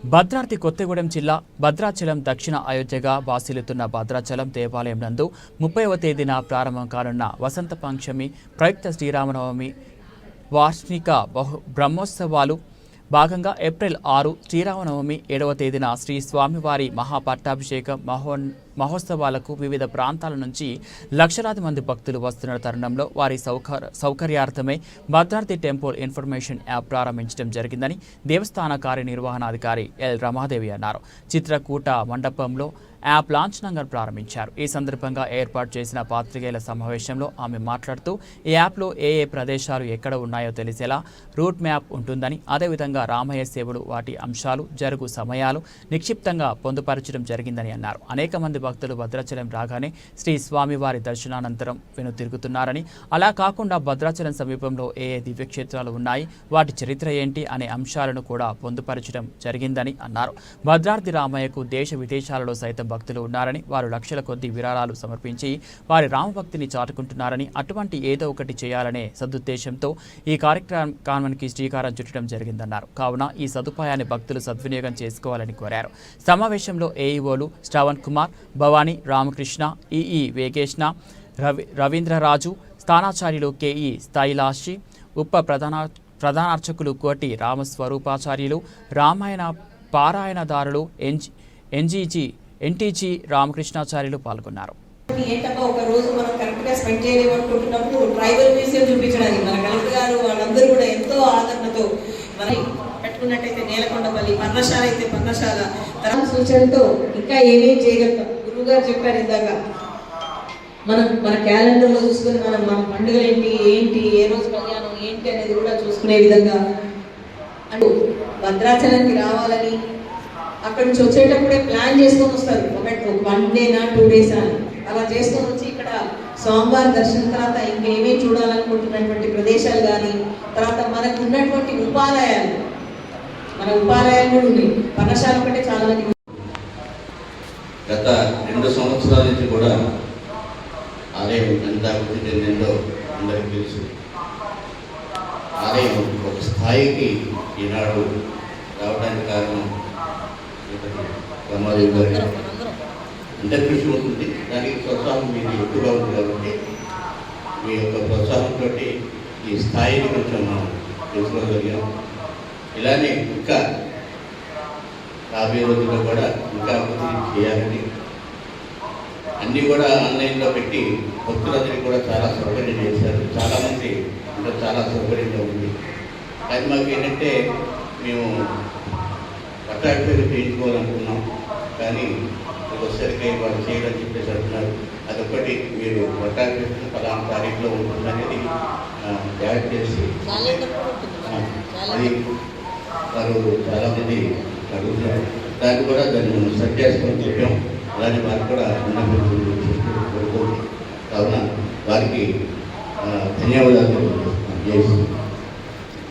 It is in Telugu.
భద్రాద్రి కొత్తగూడెం జిల్లా భద్రాచలం దక్షిణ అయోధ్యగా వాసిల్లుతున్న భద్రాచలం దేవాలయం నందు 30వ తేదీన ప్రారంభం కానున్న వసంత పంచమి ప్రయుక్త శ్రీరామనవమి వార్షిక బ్రహ్మోత్సవాలు భాగంగా ఏప్రిల్ 6 శ్రీరామనవమి 7వ తేదీన శ్రీ స్వామివారి మహాపట్టాభిషేకం మహోత్సవాలకు వివిధ ప్రాంతాల నుంచి లక్షలాది మంది భక్తులు వస్తున్న తరుణంలో వారి సౌకర్యార్థమే భద్రాద్రి టెంపుల్ ఇన్ఫర్మేషన్ యాప్ ప్రారంభించడం జరిగిందని దేవస్థాన కార్యనిర్వహణాధికారి ఎల్ రమాదేవి అన్నారు. చిత్రకూట మండపంలో యాప్ లాంఛనంగా ప్రారంభించారు. ఈ సందర్భంగా ఏర్పాటు చేసిన పాత్రికేయుల సమావేశంలో ఆమె మాట్లాడుతూ ఈ యాప్లో ఏ ప్రదేశాలు ఎక్కడ ఉన్నాయో తెలిసేలా రూట్ మ్యాప్ ఉంటుందని, అదేవిధంగా రామయ్య సేవలు వాటి అంశాలు జరుగు సమయాలు నిక్షిప్తంగా పొందుపరచడం జరిగిందని అన్నారు. అనేక మంది భక్తులు భద్రాచలం రాగానే శ్రీ స్వామివారి దర్శనానంతరం వెనుతిరుగుతున్నారని, అలా కాకుండా భద్రాచలం సమీపంలో ఏ దివ్యక్షేత్రాలు ఉన్నాయి, వాటి చరిత్ర ఏంటి అనే అంశాలను కూడా పొందుపరచడం జరిగిందని అన్నారు. భద్రాద్రి రామయ్యకు దేశ విదేశాలలో సైతం భక్తులు ఉన్నారని, వారు లక్షల కొద్ది విరాళాలు సమర్పించి వారి రామభక్తిని చాటుకుంటున్నారని, అటువంటి ఏదో ఒకటి చేయాలనే సదుద్దేశంతో ఈ కార్యక్రమానికి శ్రీకారం చుట్టడం జరిగిందన్నారు. కావున ఈ సదుపాయాన్ని భక్తులు సద్వినియోగం చేసుకోవాలని కోరారు. సమావేశంలో ఏఈఓలు శ్రవణ్ కుమార్, భవానీ, రామకృష్ణ, ఈఈ వేగేష్ణ, రవీంద్రరాజు, స్థానాచార్యులు కేఈ స్థాయిలాషి, ఉప ప్రధానార్చకులు కోటి రామస్వరూపాచార్యులు, రామాయణ పారాయణదారులు ఎన్టీజీ రామకృష్ణాచార్యులు పాల్గొన్నారు. ఏంటంటే ఒక రోజు మనం కరెక్ట్గా స్పెండ్ చేయలేమనుకుంటున్నప్పుడు ట్రైబల్ మ్యూజియం చూపించడానికి మన కలెక్టర్ గారు వాళ్ళందరూ కూడా ఎంతో ఆదరణతో మరి పెట్టుకున్నట్టయితే నేలకొండపల్లి, పర్ణశాల అయితే పర్ణశాల తర్వాత సూచనతో ఇంకా ఏమేం చేయగలుగుతాం. గురువు గారు చెప్పారు ఇందాక మన క్యాలెండర్లో చూసుకొని మన పండుగలు ఏంటి ఏ రోజు కళ్యాణం ఏంటి అనేది కూడా చూసుకునే విధంగా అంటూ భద్రాచలానికి రావాలని అక్కడ నుంచి వచ్చేటప్పుడే ప్లాన్ చేసుకొని వస్తారు. ఒక 1 డేనా 2 డేస్ అని అలా చేసుకొని వచ్చి ఇక్కడ స్వామివారి దర్శనం తర్వాత ఇంకేమేమి చూడాలనుకుంటున్నటువంటి ప్రదేశాలు కానీ, తర్వాత మనకు ఉన్నటువంటి ఉపాలయాలు కూడా ఉన్నాయి. పర్ణశాల కంటే చాలా మంది గత 2 సంవత్సరాల నుంచి కూడా ఆలయం ఎంత అభివృద్ధి చెందిందో అందరికీ తెలుసు. ఆలయం ఒక స్థాయికి ఈనాడు రావడానికి కారణం రమాదేవి గారి అందరి కృషి ఉంటుంది. దానికి ప్రోత్సాహం మీకు ఎక్కువగా ఉంది కాబట్టి మీ యొక్క ప్రోత్సాహంతో ఈ స్థాయిని కొంచెం మనం తెలుసుకోగలిగాం. ఇలానే ఇంకా రాబోయే రోజుల్లో కూడా ఇంకా అభివృద్ధి చేయాలని అన్నీ కూడా ఆన్లైన్లో పెట్టి భక్తులందరికీ కూడా చాలా సౌకర్యం చేశారు. చాలామంది ఇంకా చాలా సౌకర్యంగా ఉంది. కానీ మాకు ఏంటంటే మేము పట్టాభిషేకం చేయించుకోవాలనుకున్నాం, కానీ వచ్చేసరికి వాళ్ళు చేయడం చెప్పేసి అంటున్నారు. అదొకటి మీరు పట్టాభిషేకం 10వ తారీఖులో ఉంటుందనేది యాడ్ చేసి అది వారు చాలామంది అడుగుతున్నారు. దాన్ని కూడా దాన్ని సెట్ చేసుకొని చెప్పాం. అలానే వారికి కూడా ఉన్నటువంటి కావున వారికి ధన్యవాదాలు.